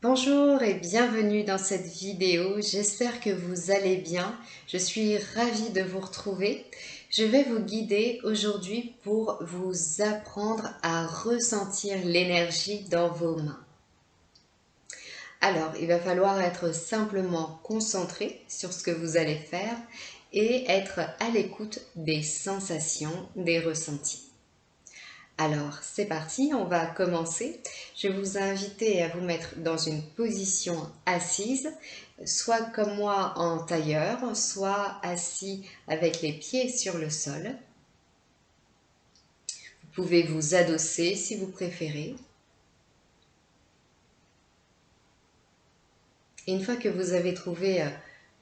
Bonjour et bienvenue dans cette vidéo. J'espère que vous allez bien. Je suis ravie de vous retrouver. Je vais vous guider aujourd'hui pour vous apprendre à ressentir l'énergie dans vos mains. Alors, il va falloir être simplement concentré sur ce que vous allez faire et être à l'écoute des sensations, des ressentis. Alors, c'est parti, on va commencer. Je vais vous inviter à vous mettre dans une position assise, soit comme moi en tailleur, soit assis avec les pieds sur le sol. Vous pouvez vous adosser si vous préférez. Et une fois que vous avez trouvé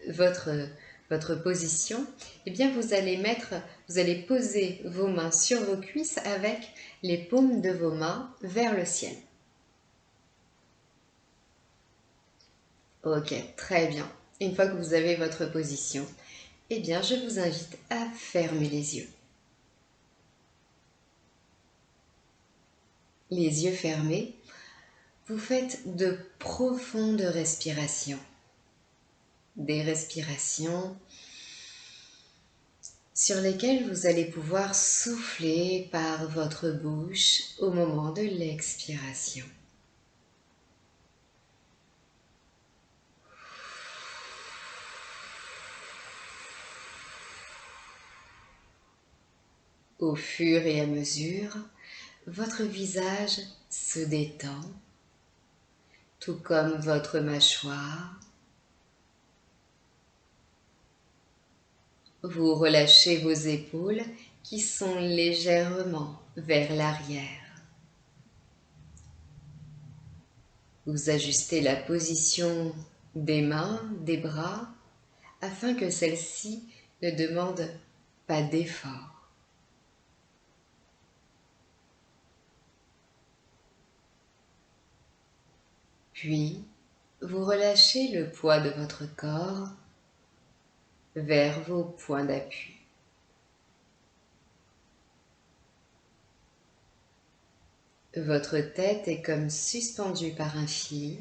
votre position, eh bien vous allez poser vos mains sur vos cuisses avec les paumes de vos mains vers le ciel. Ok, très bien. Une fois que vous avez votre position, eh bien, je vous invite à fermer les yeux. Les yeux fermés, vous faites de profondes respirations. Des respirations sur lesquelles vous allez pouvoir souffler par votre bouche au moment de l'expiration. Au fur et à mesure, votre visage se détend, tout comme votre mâchoire. Vous relâchez vos épaules qui sont légèrement vers l'arrière. Vous ajustez la position des mains, des bras, afin que celle-ci ne demande pas d'effort. Puis, vous relâchez le poids de votre corps vers vos points d'appui. Votre tête est comme suspendue par un fil,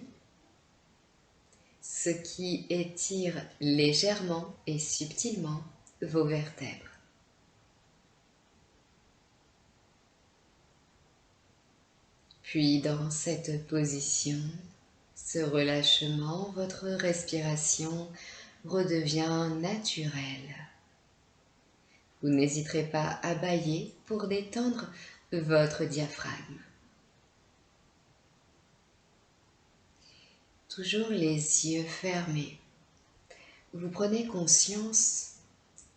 ce qui étire légèrement et subtilement vos vertèbres. Puis dans cette position, ce relâchement, votre respiration redevient naturelle. Vous n'hésiterez pas à bâiller pour détendre votre diaphragme. Toujours les yeux fermés. Vous prenez conscience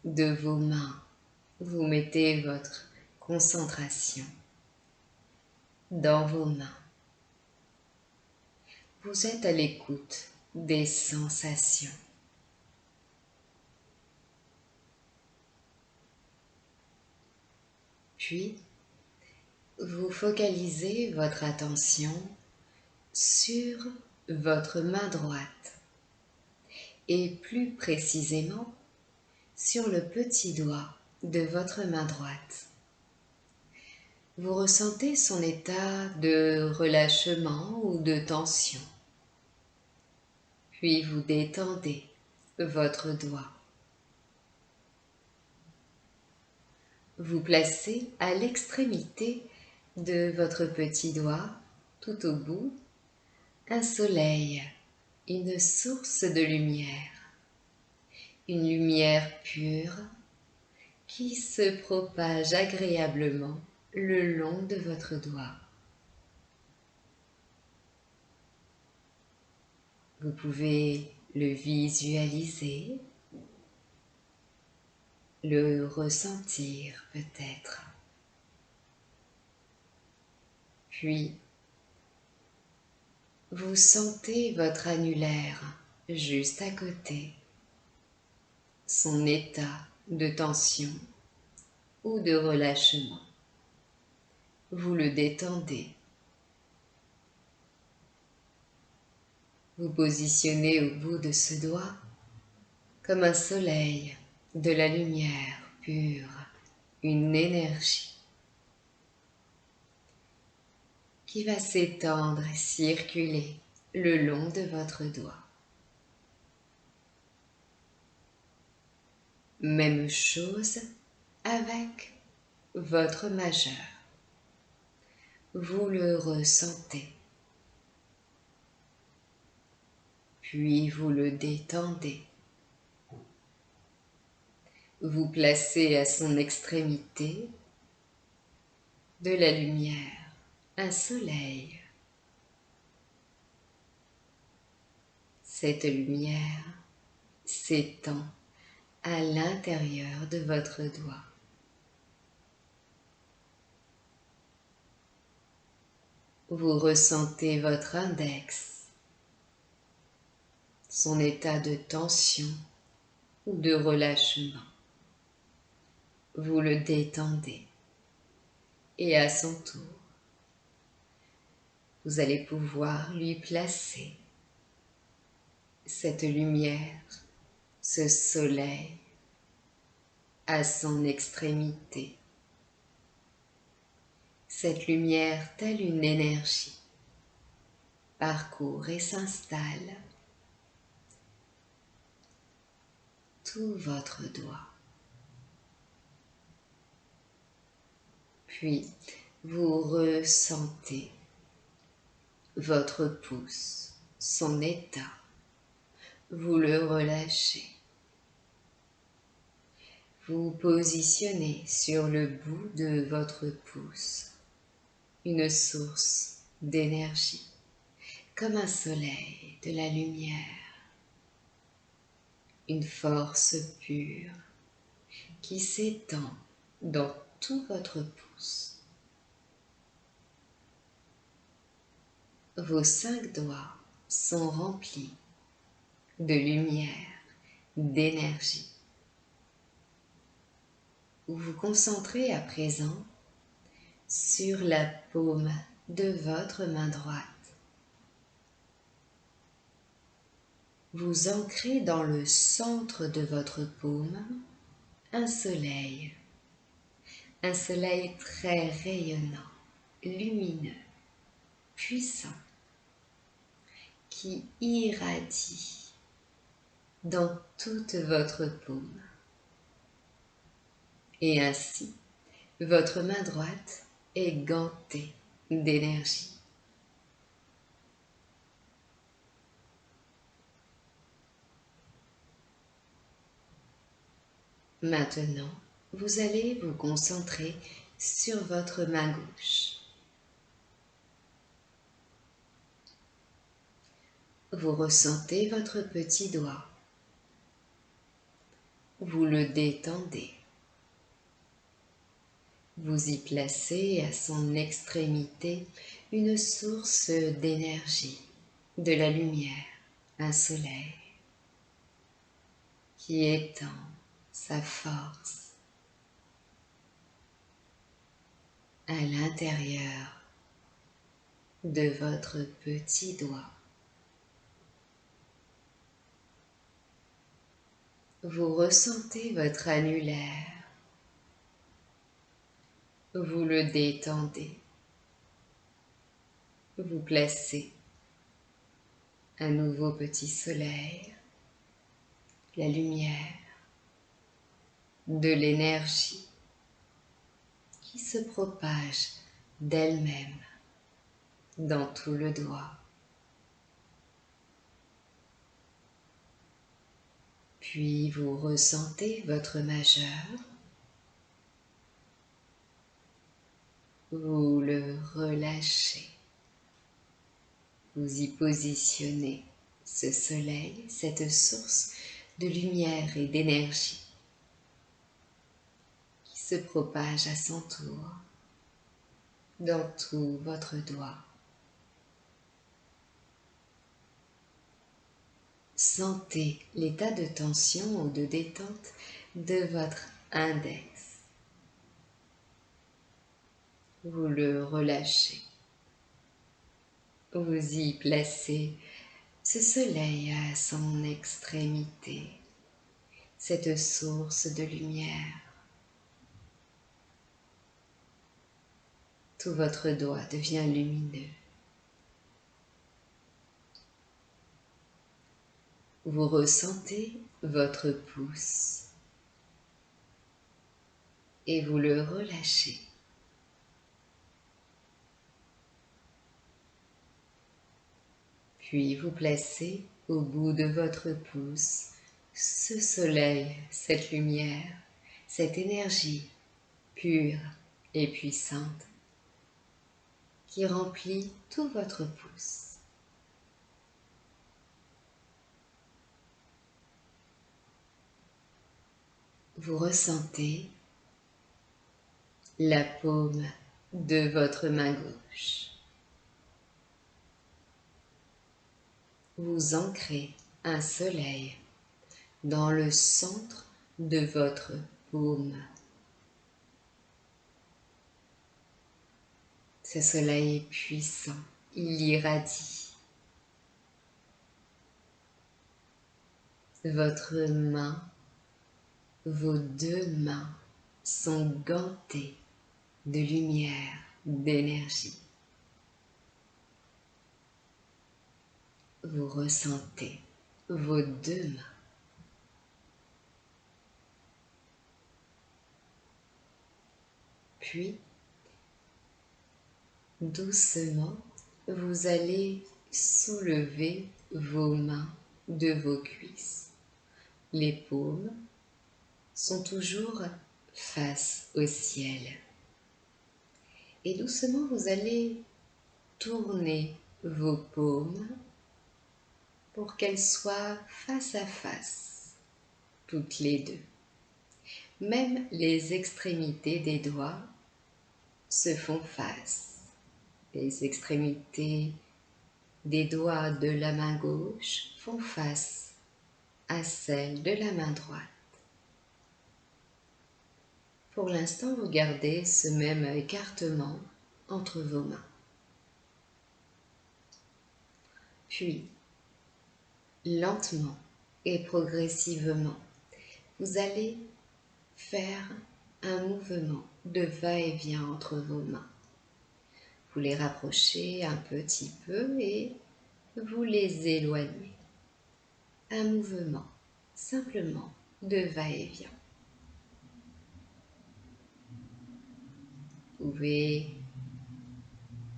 de vos mains. Vous mettez votre concentration dans vos mains. Vous êtes à l'écoute des sensations. Puis, vous focalisez votre attention sur votre main droite et plus précisément sur le petit doigt de votre main droite. Vous ressentez son état de relâchement ou de tension. Puis vous détendez votre doigt. Vous placez à l'extrémité de votre petit doigt, tout au bout, un soleil, une source de lumière. Une lumière pure qui se propage agréablement le long de votre doigt. Vous pouvez le visualiser, le ressentir peut-être. Puis, vous sentez votre annulaire juste à côté, son état de tension ou de relâchement. Vous le détendez. Vous positionnez au bout de ce doigt comme un soleil, de la lumière pure, une énergie qui va s'étendre et circuler le long de votre doigt. Même chose avec votre majeur. Vous le ressentez, puis vous le détendez. Vous placez à son extrémité de la lumière, un soleil. Cette lumière s'étend à l'intérieur de votre doigt. Vous ressentez votre index, son état de tension ou de relâchement. Vous le détendez et à son tour, vous allez pouvoir lui placer cette lumière, ce soleil à son extrémité. Cette lumière, telle une énergie, parcourt et s'installe tout votre doigt. Puis, vous ressentez votre pouce, son état. Vous le relâchez. Vous positionnez sur le bout de votre pouce une source d'énergie, comme un soleil, de la lumière, une force pure qui s'étend dans tout votre pouce. Vos 5 doigts sont remplis de lumière, d'énergie. Vous vous concentrez à présent sur la paume de votre main droite. Vous ancrez dans le centre de votre paume un soleil très rayonnant, lumineux, puissant, qui irradie dans toute votre paume. Et ainsi, votre main droite est gantée d'énergie. Maintenant, vous allez vous concentrer sur votre main gauche. Vous ressentez votre petit doigt. Vous le détendez. Vous y placez à son extrémité une source d'énergie, de la lumière, un soleil qui étend sa force à l'intérieur de votre petit doigt. Vous ressentez votre annulaire. Vous le détendez. Vous placez un nouveau petit soleil, la lumière, de l'énergie qui se propage d'elle-même dans tout le doigt. Puis vous ressentez votre majeur. Vous le relâchez. Vous y positionnez ce soleil, cette source de lumière et d'énergie qui se propage à son tour dans tout votre doigt. Sentez l'état de tension ou de détente de votre index. Vous le relâchez. Vous y placez ce soleil à son extrémité, cette source de lumière. Tout votre doigt devient lumineux. vous ressentez votre pouce et vous le relâchez. Puis vous placez au bout de votre pouce ce soleil, cette lumière, cette énergie pure et puissante qui remplit tout votre pouce. Vous ressentez la paume de votre main gauche. Vous ancrez un soleil dans le centre de votre paume. Ce soleil est puissant, il irradie. Votre main, vos deux mains sont gantées de lumière, d'énergie. Vous ressentez vos deux mains. Puis, doucement, vous allez soulever vos mains de vos cuisses. Les paumes sont toujours face au ciel. Et doucement, vous allez tourner vos paumes pour qu'elles soient face à face, toutes les deux. Même les extrémités des doigts se font face. Les extrémités des doigts de la main gauche font face à celles de la main droite. Pour l'instant, vous gardez ce même écartement entre vos mains. Puis, lentement et progressivement, vous allez faire un mouvement de va-et-vient entre vos mains. Vous les rapprochez un petit peu et vous les éloignez. Un mouvement simplement de va-et-vient. Vous pouvez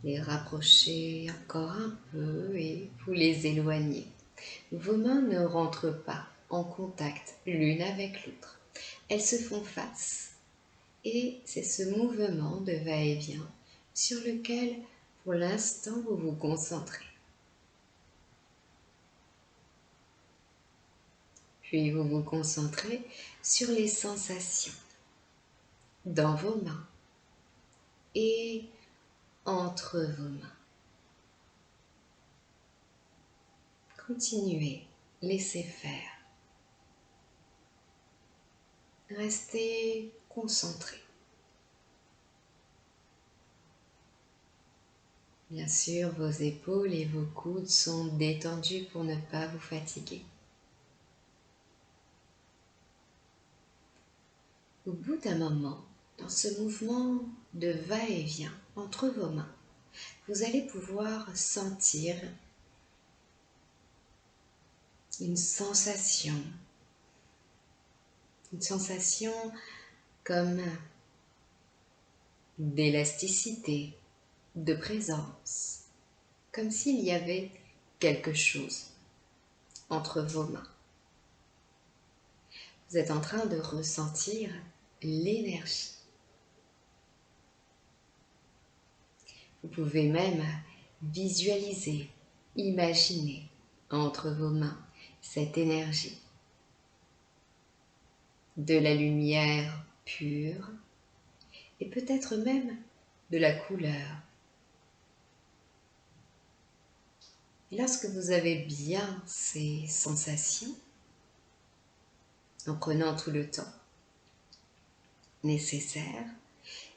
les rapprocher encore un peu et vous les éloignez. Vos mains ne rentrent pas en contact l'une avec l'autre. Elles se font face et c'est ce mouvement de va-et-vient sur lequel, pour l'instant, vous vous concentrez. Puis vous vous concentrez sur les sensations dans vos mains et entre vos mains. Continuez, laissez faire. Restez concentré. Bien sûr, vos épaules et vos coudes sont détendus pour ne pas vous fatiguer. Au bout d'un moment, dans ce mouvement de va-et-vient entre vos mains, vous allez pouvoir sentir une sensation comme d'élasticité, de présence, comme s'il y avait quelque chose entre vos mains. Vous êtes en train de ressentir l'énergie. Vous pouvez même visualiser, imaginer entre vos mains cette énergie de la lumière pure et peut-être même de la couleur. Et lorsque vous avez bien ces sensations, en prenant tout le temps nécessaire,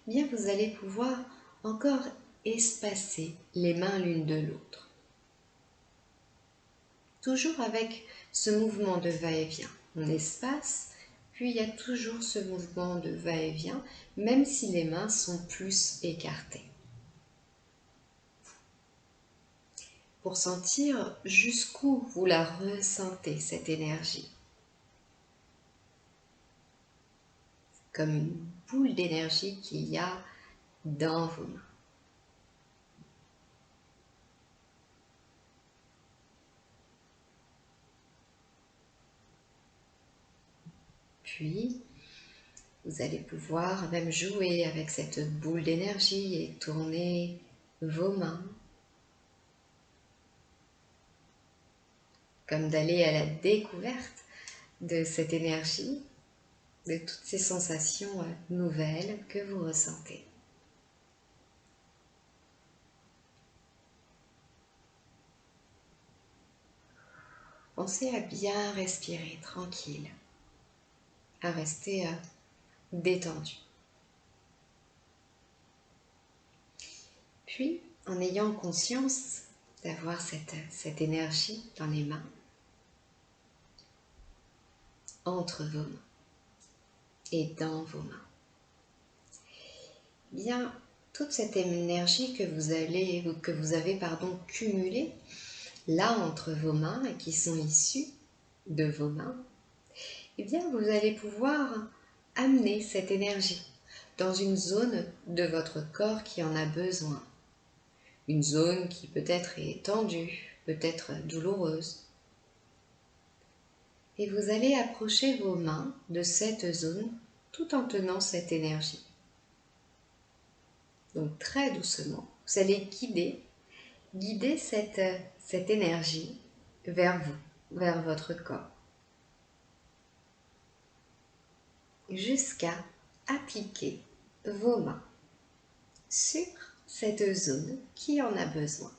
bien vous allez pouvoir encore espacer les mains l'une de l'autre. Toujours avec ce mouvement de va-et-vient. On espace, puis il y a toujours ce mouvement de va-et-vient, même si les mains sont plus écartées. pour sentir jusqu'où vous la ressentez, cette énergie. Comme une boule d'énergie qu'il y a dans vos mains. Puis, vous allez pouvoir même jouer avec cette boule d'énergie et tourner vos mains, comme d'aller à la découverte de cette énergie, de toutes ces sensations nouvelles que vous ressentez. Pensez à bien respirer tranquille, à rester détendu. Puis, en ayant conscience d'avoir cette énergie dans les mains, entre vos mains et dans vos mains, bien, toute cette énergie que vous avez cumulée là entre vos mains et qui sont issues de vos mains, eh bien, vous allez pouvoir amener cette énergie dans une zone de votre corps qui en a besoin. Une zone qui peut-être est tendue, peut-être douloureuse. Et vous allez approcher vos mains de cette zone tout en tenant cette énergie. Donc très doucement, vous allez guider cette énergie vers vous, vers votre corps. Jusqu'à appliquer vos mains sur cette zone qui en a besoin.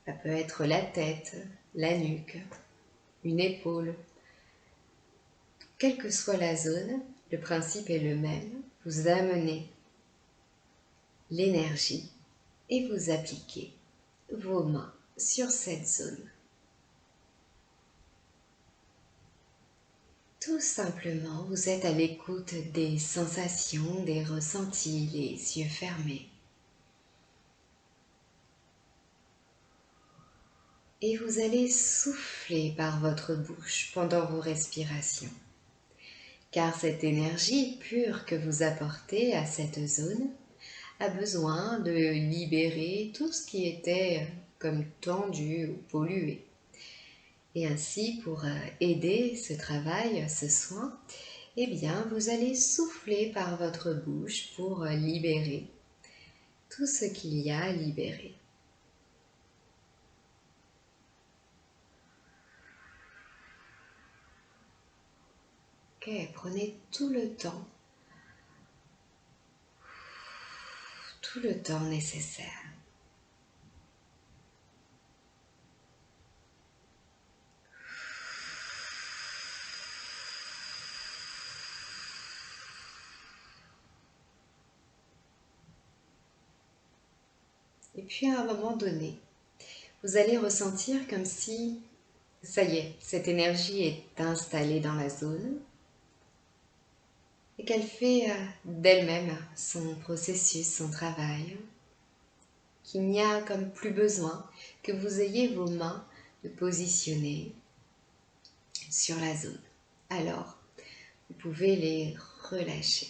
Ça peut être la tête, la nuque, une épaule. Quelle que soit la zone, le principe est le même. Vous amenez l'énergie et vous appliquez vos mains sur cette zone. Tout simplement, vous êtes à l'écoute des sensations, des ressentis, les yeux fermés. Et vous allez souffler par votre bouche pendant vos respirations. Car cette énergie pure que vous apportez à cette zone a besoin de libérer tout ce qui était comme tendu ou pollué. Et ainsi, pour aider ce travail, ce soin, eh bien, vous allez souffler par votre bouche pour libérer tout ce qu'il y a à libérer. Ok, prenez tout le temps nécessaire. Et puis à un moment donné, vous allez ressentir comme si, ça y est, cette énergie est installée dans la zone et qu'elle fait d'elle-même son processus, son travail, qu'il n'y a comme plus besoin que vous ayez vos mains de positionner sur la zone. Alors, vous pouvez les relâcher.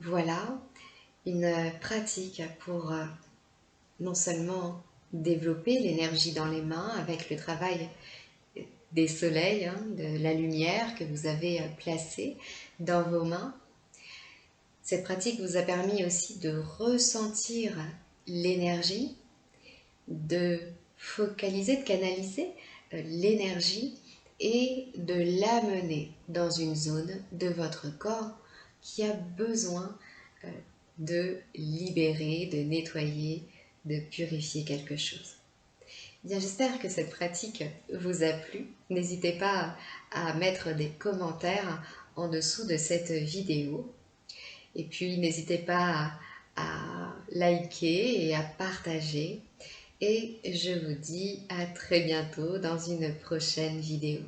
Voilà une pratique pour non seulement développer l'énergie dans les mains avec le travail des soleils, de la lumière que vous avez placée dans vos mains. Cette pratique vous a permis aussi de ressentir l'énergie, de focaliser, de canaliser l'énergie et de l'amener dans une zone de votre corps qui a besoin de libérer, de nettoyer, de purifier quelque chose. Bien, j'espère que cette pratique vous a plu. N'hésitez pas à mettre des commentaires en dessous de cette vidéo. Et puis, n'hésitez pas à liker et à partager. Et je vous dis à très bientôt dans une prochaine vidéo.